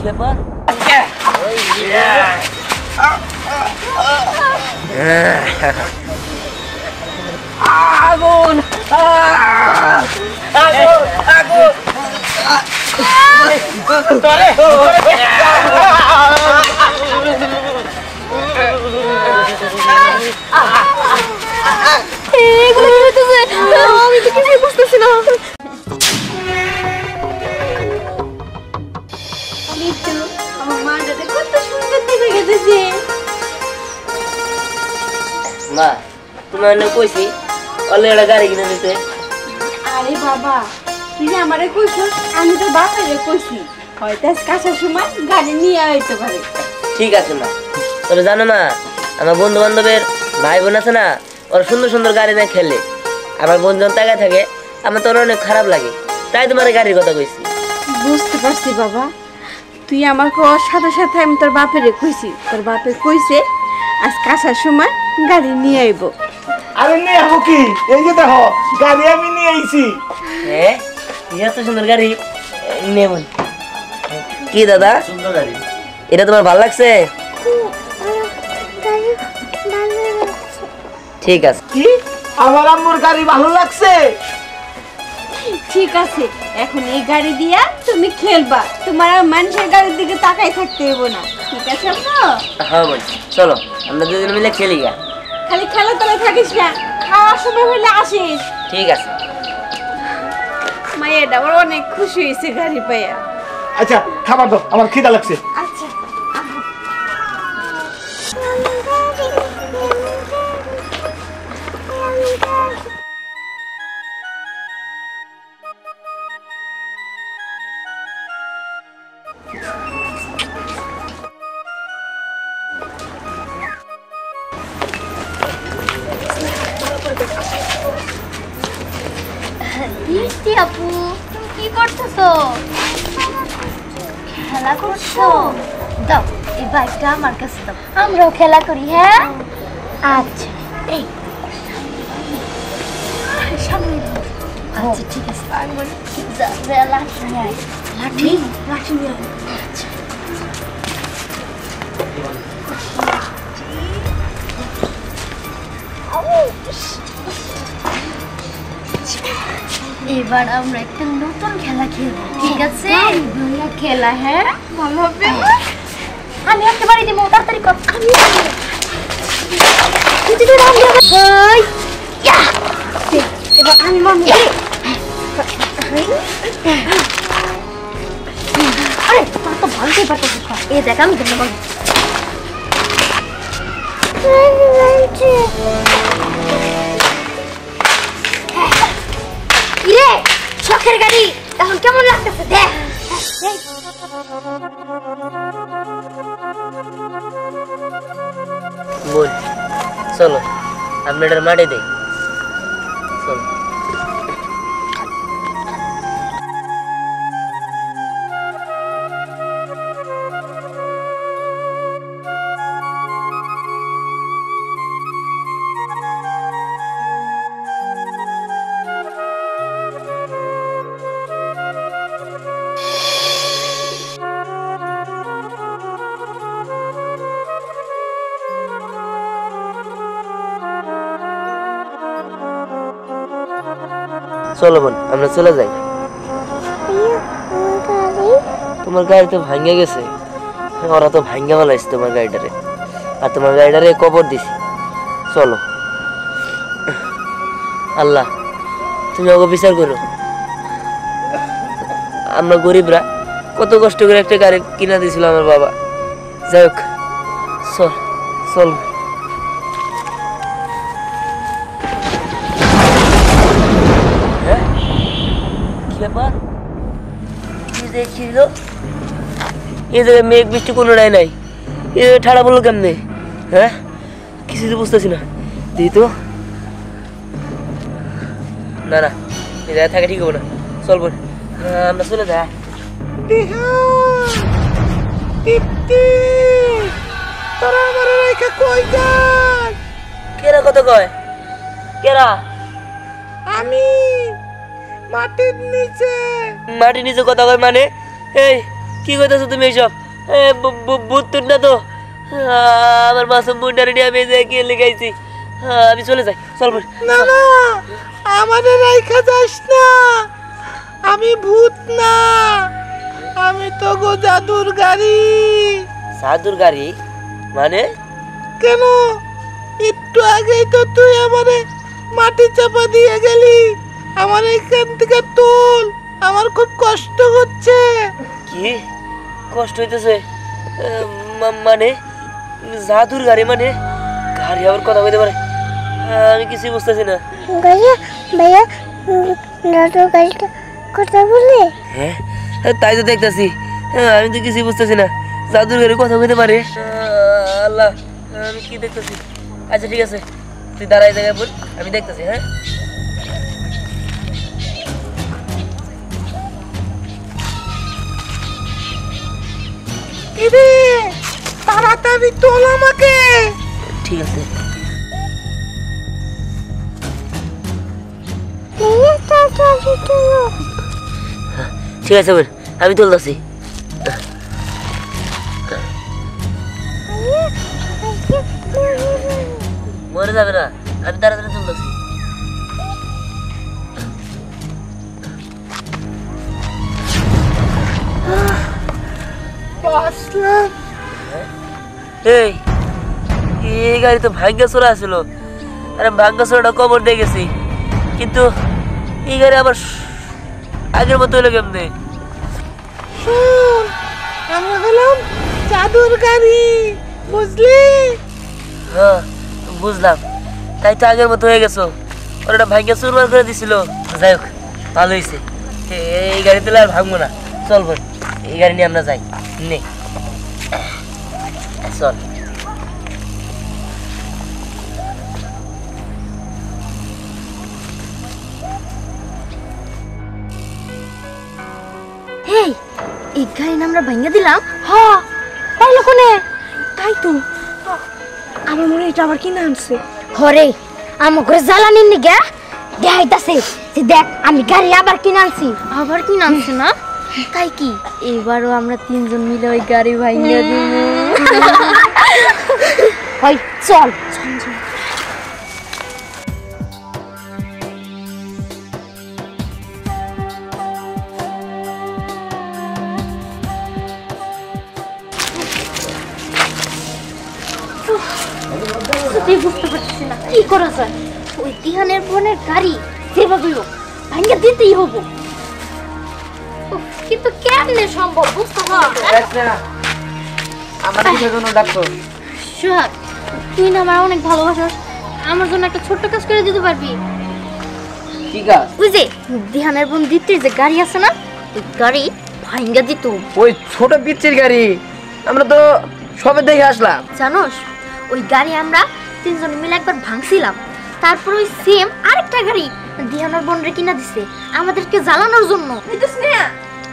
ব্যাপার? আগুন আগুন আগুন তোরে এগুলো কি হইতেছে? আমি তো কিছুই বুঝতেছি না। আমার মা দাদা কত সুন্দর দেখে গেছে। মা তোমার না কইছি অলে একটা গাড়ি কিনে দিতে। আরে বাবা তুই যে আমারে কইছিস, আমি তো বাসায় কইছি হয়তো আজ কাছের সময় গাড়ি নিয়ে আইতে পারে। ঠিক আছে মা, তবে জানো মা আমার বন্ধু বান্ধবের ভাই বোন আছে না, ওরা সুন্দর সুন্দর গাড়ি নিয়ে খেলে। আমার বোন যখন টাকা থাকে আমার তো অনেক খারাপ লাগে, তাই তোমার গাড়ির কথা কইছি। বুঝতে পারছি বাবা, তুই আমার কোয়ার সাথে সাথে আমি তোর বাপেরে কইছি, তোর বাপে কইছে আজ কাছের সময় গাড়ি নিয়ে আইব। আরে নিয়ে আসবো কি, এই যে দেখো গাড়ি আমি নিয়ে আইছি। হ্যাঁ এত সুন্দর গাড়ি নেব কি দাদা? সুন্দর গাড়ি, এটা তোমার ভালো লাগছে? ঠিক আছে। কি আমার আম্মুর গাড়ি ভালো লাগছে? ঠিক আছে, এখন এই গাড়ি দিয়া তুমি খেলবা, তোমার আর মানুষের গাড়ির দিকে তাকাই থাকতে হইব না, ঠিক আছে আম্মা? হ্যাঁ বল, চলো আমরা দুজন মিলে খেলি গা। খালি খেলা তলে থাকিস না, খাওয়ার সময় হইলে আসিস। ঠিক আছে। মায়েরা ওর অনেক খুশি হয়েছে গাড়ি পাইয়া। আচ্ছা খাবার দাও, আমার খিদা লাগছে। আচ্ছা মিষ্টি আপু, তুমি কি করতেছো? খেলা করছো? দাও এই বাইকটা আমার কাছে দাও, আমরাও খেলা করি। হ্যাঁ আচ্ছা, এই সামনে দাও। আচ্ছা ঠিক আছে, লাঠি নিয়ে আয়। লাঠি লাঠি নিয়ে আয়। আচ্ছা এবার আমরা একটা নতুন খেলা খেলবো, ঠিক আছে? খেলা, হ্যাঁ ভালো হবে। আমি একটা বাড়ি দিব, তাড়াতাড়ি কর। এবার আমি মামি। আরে তোর তো ভালোই পারতেছিস না, এ দেখ আমি দেখতে পাবো। কিরে শখের গাড়ি এখন কেমন লাগতেছে দেখ। বল চলো আমরা এটার মাঠে দেই, চলো। চলো বোন আমরা চলে যাই। তোমার গাড়ি তো ভাঙে গেছে, ওরা তো ভাঙে ফেলাইছে তোমার গাড়িটারে, আর তোমার গাড়িটারে কবর দিছি। চলো, আল্লাহ তুমি ওকে বিচার করো। আমরা গরিবরা কত কষ্ট করে একটা গাড়ি কিনা দিয়েছিল আমার বাবা। যাই হোক চল চল। ব্যাপার কি দেখছিল? এই জায়গায় মেঘ বৃষ্টি কোনোটাই নাই, এ ঠাড়া বললো কেমনে? হ্যাঁ কিছু তো বুঝতেছি না। দিই তো না না, এই জায়গায় থাকা ঠিক হবো না। চল বোন আমরা চলে যাই। কেরা কত কয়? কেরা? আমি মাটির নিচে। মাটির নিচে কথা কয় মানে? এই কি কইতাছো তুমি এইসব? ভূত টুত না তো? আমার মাসুম বুন্ডারে নিয়ে আমি যে কি লেগাইছি। আমি চলে যাই, চল ভাই। না না, আমাদের রাইখা যাস না। আমি ভূত না, আমি তো গো জাদুর গাড়ি। জাদুর গাড়ি মানে? কেন, একটু আগেই তো তুই আমারে মাটি চাপা দিয়ে গেলি। আমার এখান থেকে তোল, আমার খুব কষ্ট হচ্ছে। কি কষ্ট হইতেছে? মানে জাদুর গাড়ি মানে? গাড়ি আবার কথা বলতে পারে? আমি কিছুই বুঝতেছি না। ভাইয়া ভাইয়া জাদুর গাড়িটা কথা বলে? হ্যাঁ, তাই তো দেখতেছি। আমি তো কিছুই বুঝতেছি না। জাদুর গাড়ি কথা বলতে পারে? আল্লাহ, আমি কি দেখতেছি? আচ্ছা ঠিক আছে, তুই দাঁড়াই জায়গায় বল, আমি দেখতেছি। হ্যাঁ, কিরে, তাড়াতাড়ি তোল আমাকে। ঠিক আছে। ভাইয়া তাড়াতাড়ি তোলো। ঠিক আছে বোন, আমি তুলতেছি। মরে যাবে না, আমি তাড়াতাড়ি তুলতেছি। বাসলাম। এই এই গাড়ি তো ভাঙ্গা চোরা ছিল। আরে ভাঙ্গা চোরাটা কবর দিয়ে গেছি, কিন্তু এই গাড়ি আবার আগের মতো হলো কেমনে? শোন, আমরা হলাম জাদুর গাড়ি, বুঝলি? হ্যাঁ বুঝলাম, তাই তো আগের মতো হয়ে গেছো। ওরা ভাঙ্গা চুরমার করে দিছিল। যাই হোক, ভালো হয়েছে। এই গাড়ি তুলে আর ভাঙবো না। চল বোন, এই গাড়ি নিয়ে আমরা যাই। নে চল। হেই, এই গাড়ি না আমরা ভাঙিয়ে দিলাম। হ্যাঁ, পাইলো কোনে? তাই তো, আমার মনে হয় এটা আবার কিনে আনছে। হরে, আমার ঘরে জ্বালানি নিগে দেখাইতাছে যে দেখ আমি গাড়ি আবার কিনে আনছি। আবার কিনে আনছে না? তাই কি এবারও আমরা তিনজন মিলে ওই গাড়ি ভাঙিয়ে দিব? হয়, চল। তুই বুঝতে পারছিস না কি করা যায়। ওই দিহানের বোনের গাড়ি যেভাবে হোক ভাঙিয়ে দিতেই হবো। উফ, কিন্তু কেমনে সম্ভব বুঝতে পারছি না। আমার কিসের জন্য ডাকছো? সোহাগ, তুই না আমার অনেক ভালোবাসাস, আমার জন্য একটা ছোট্ট কাজ করে দিতে পারবি? ঠিক আছে। ওই যে দিহানের বোন দীপ্তির যে গাড়ি আছে না, ওই গাড়ি ভাঙিয়ে দিত। ওই ছোট পিচ্চির গাড়ি আমরা তো সবে দেখে আসলাম। জানোস, ওই গাড়ি আমরা তিনজন মিলে একবার ভাঙছিলাম। তারপর ওই সেম আরেকটা গাড়ি দিহানের বোনরে কিনা দিছে আমাদেরকে জ্বালানোর জন্য। এই তো স্নেহা,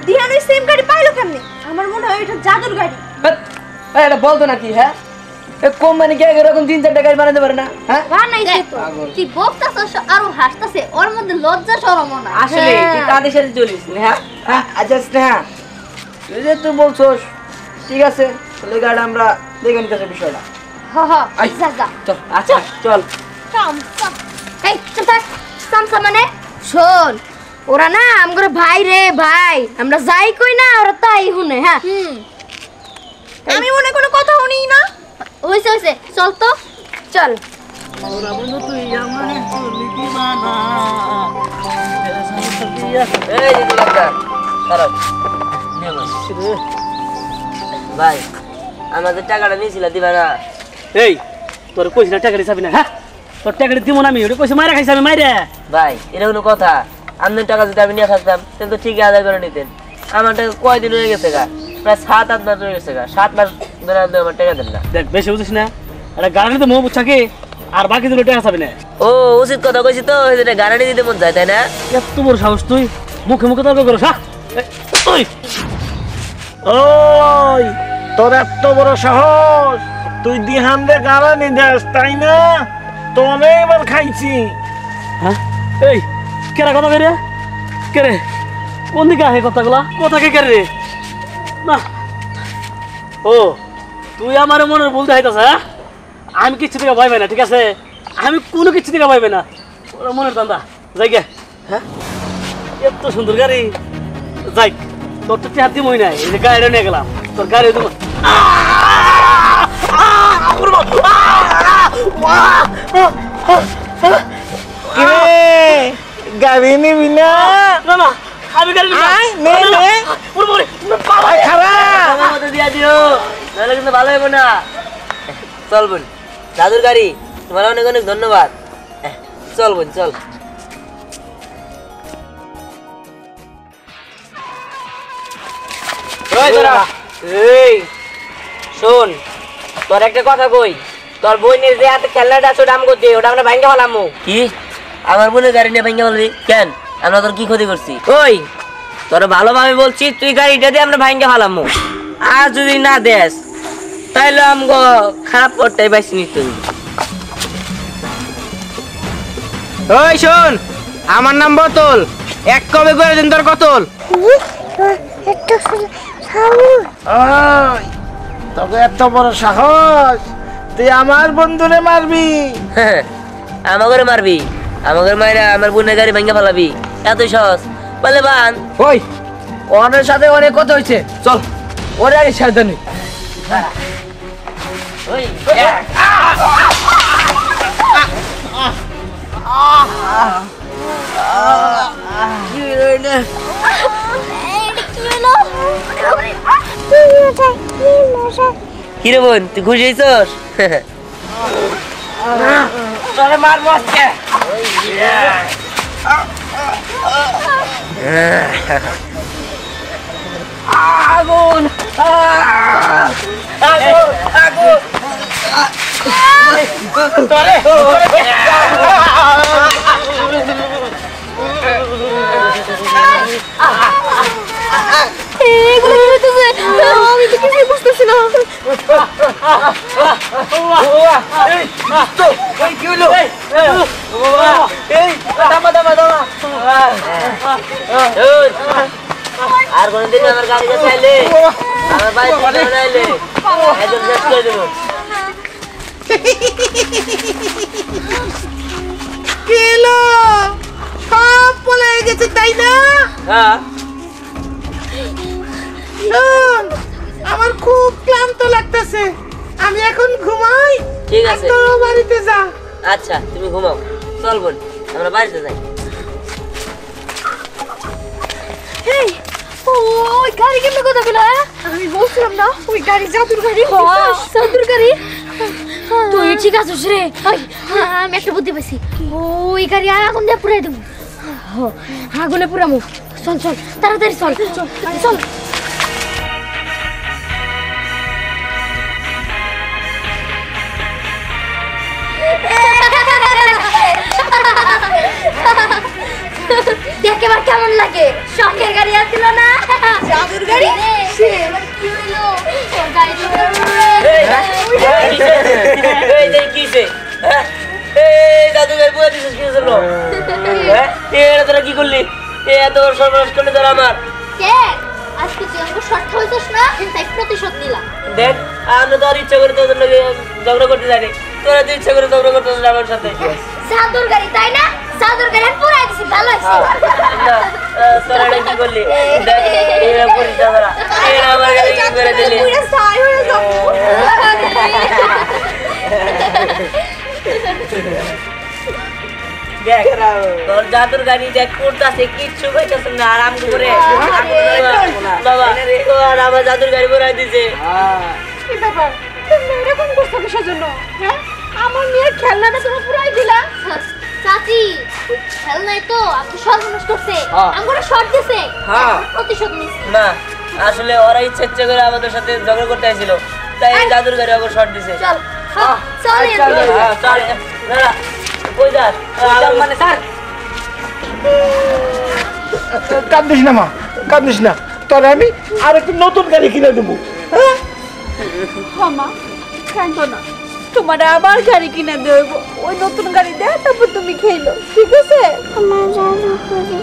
দিহান ওই সেম গাড়ি পাইলো কেমনে? আমার মনে হয় এটা জাদুর গাড়ি। এটা বলতো নাকি? হ্যাঁ, কোম্পানি কে এরকম 3-4টা গাড়ি বানাতে পারে না? হ্যাঁ, বানাইছে তো। তুই বকতাছস আর হাসতাছে, ওর মধ্যে লজ্জা শরম না। আসলে তুই কাদের সাথে চলিস? হ্যাঁ, আচ্ছা স্নেহা, তুই যে তুই বলছস, ঠিক আছে, তাহলে গাড়ি আমরা দেখে নিতেছি বিষয়টা। হ হ, যা যা। চল, আচ্ছা চল। এই চুপ থাক। সামসা মানে শোন, ওরা না আমগরে ভাই রে ভাই, আমরা যাই কই না ওরা তাই শুনে। হ্যাঁ, আমি মনে কোনো কথা শুনি না। হইছে হইছে, চল তো চল। ওরা বন্ধু তুই আমারে চলি দিবানা। এই যে লোকটা খারাপ নে ভাই, আমাদের টাকাটা নিয়েছিল দিবা না? এই তোর কইছ না টাকা দিছাবি না? হ্যাঁ, তোর টাকা দিব না, আমি ওটা কইছে মাইরা খাইছ, আমি মাইরা। ভাই এটা কোনো কথা? আপনার টাকা যদি আমি নিয়ে থাকতাম তাহলে তো ঠিকই আদায় করে নিতেন। আমার টাকা কয়দিন হয়ে গেছে গা, প্রায় 7-8 মাস হয়ে গেছে গা। 7 মাস ধরে আপনি আমার টাকা দেন না। দেখ বেশি বুঝিস না, এটা গাড়ি তো মো বুঝছা কি, আর বাকি দিলে টাকা চাবি না। ও উচিত কথা কইছি তো, এটা গাড়ি দিতে মন যায় তাই না? এত বড় সাহস তুই, মুখে মুখে তর্ক করছ? হ্যাঁ, ওই ওই তোর এত বড় সাহস, তুই দিহানরে গাড়ানি দেস তাই না? তো অনেকবার খাইছি। হ্যাঁ, এই কেরা কথা কে রে? কে রে? কোন দিকে আহে কথাগুলা? কথা কে রে? না ও তুই আমার মনের ভুল দেখাইতেছ হ্যাঁ আমি কিচ্ছু থেকে ভয় পাই না ঠিক আছে আমি কোনো কিছু থেকে ভয় পাই না ওরা মনের দান্দা যাই গে হ্যাঁ এত সুন্দর গাড়ি যাই তোর তো হাত দিয়ে মই নাই এই যে গাড়িটা নিয়ে গেলাম তোর গাড়ি তোমার গাড়ি নিবি না না না আমি গাড়ি খারাপ দিয়া দিও নাহলে কিন্তু ভালো হবে না চল বোন দাদুর গাড়ি তোমার অনেক অনেক ধন্যবাদ চল বোন চল এই শোন তোর একটা কথা কই তোর বোনের যে হাতে খেলনাটা আছে ওটা আমাকে দে ওটা আমরা ভাঙ্গা ফেলাম কি আমার বোনের গাড়ি নিয়ে ভাঙ্গা ফেলবি কেন আমরা তোর কি ক্ষতি করছি ওই তোর ভালোভাবে বলছি তুই গাড়িটা দিয়ে আমরা ভাঙ্গা ফেলাম আর যদি না দেস তাইলে আমগো খারাপ করতে পাইছিনি তুই ওই শোন আমার নাম বোতল এক কবে করে দিন তোর কতল একটু সাহস তোকে এত বড় সাহস তুই আমার বন্ধুরে মারবি আমাকে মারবি আমাকে মাইরা আমার বোনের গাড়ি ভাঙ্গা ফেলাবি এত সহজ বলে বান ওই ওনার সাথে অনেক কথা হয়েছে চল ওর আগে সাবধানে ওই কিরে বোন তুই খুশি হয়েছস তোরে মারবো আজকে আগুন আগুন আগুন তোরে এগুলো কি হইতেছে আমি তো কিছুই বুঝতেছি না আর কোনদিন আমার গাড়িতে চাইলে আমার বাইক চাইলে একদম শেষ করে দেবো কিলো সব বলে গেছে তাই না হ্যাঁ শোন, আমার খুব ক্লান্ত লাগতেছে আমি এখন ঘুমাই ঠিক আছে। তোর বাড়িতে যা আচ্ছা তুমি ঘুমাও চল বোন আমরা বাড়িতে যাই এই ওই গাড়ি কেমনে কথা বলা আমি বলছিলাম না ওই গাড়ি জাদুর গাড়ি জাদুর গাড়ি তুই ঠিক আছিস রে আমি একটা বুদ্ধি পাইছি ওই গাড়ি আগুন দিয়ে পুরাই দেবো আগুনে পুরামু চল চল তাড়াতাড়ি চল চল দেখে আমার কেমন লাগে শখের গাড়ি আসছিল না জাদুর গাড়ি সে কি হলো ওর গাড়ি এই যে কিসে এই দাদু গাড়ি পুরো দিছিস কি হলো এটা তোরা কি করলি এত সর্বনাশ করলি তোরা আমার কে আজকে তুই আমাকে শর্ট হইছিস না তাই প্রতিশোধ নিলাম দেখ আমি তো আর ইচ্ছা করে তোদের লগে ঝগড়া করতে জানি তোরা তো ইচ্ছা করে ঝগড়া করতে আমার সাথে জাদুর গাড়ি তাই না জাদুর গাড়ি পুরাই দিছি ভালো হইছে না তোরা এটা কি করলি দেখ এরা পুলিশ দাদা এরা আমার গাড়ি কি করে দিলি পুরো সাই হয়ে যাব দেখ তোর জাদুর গাড়ি দেখ করতেছে কিচ্ছু কইতাছ না আরাম করে বাবা ও আর আমার জাদুর গাড়ি ভরাই দিছে কি ব্যাপার তুমি এরকম করছো কিসের জন্য হ্যাঁ আমার মেয়ের খেলনাটা তুমি পুরাই দিলা চাচি খেলনাই তো আপনি সর্বনাশ করছে আমরা শর্ট দিছে হ্যাঁ। প্রতিশোধ নিছে না আসলে ওরা ইচ্ছা ইচ্ছা করে আমাদের সাথে ঝগড়া করতে আইছিল তাই এই জাদুর গাড়ি ওকে শর্ট দিছে চল চল চল দাঁড়া কই যাস মানে স্যার কান্দিস না মা কান্দিস না তোর আমি আর একটু নতুন গাড়ি কিনে দেবো হ্যাঁ মামা কাঁদো না তোমার আবার গাড়ি কিনে দেবো ওই নতুন গাড়ি দেয় তারপর তুমি খেলো ঠিক আছে আমার জাদু করে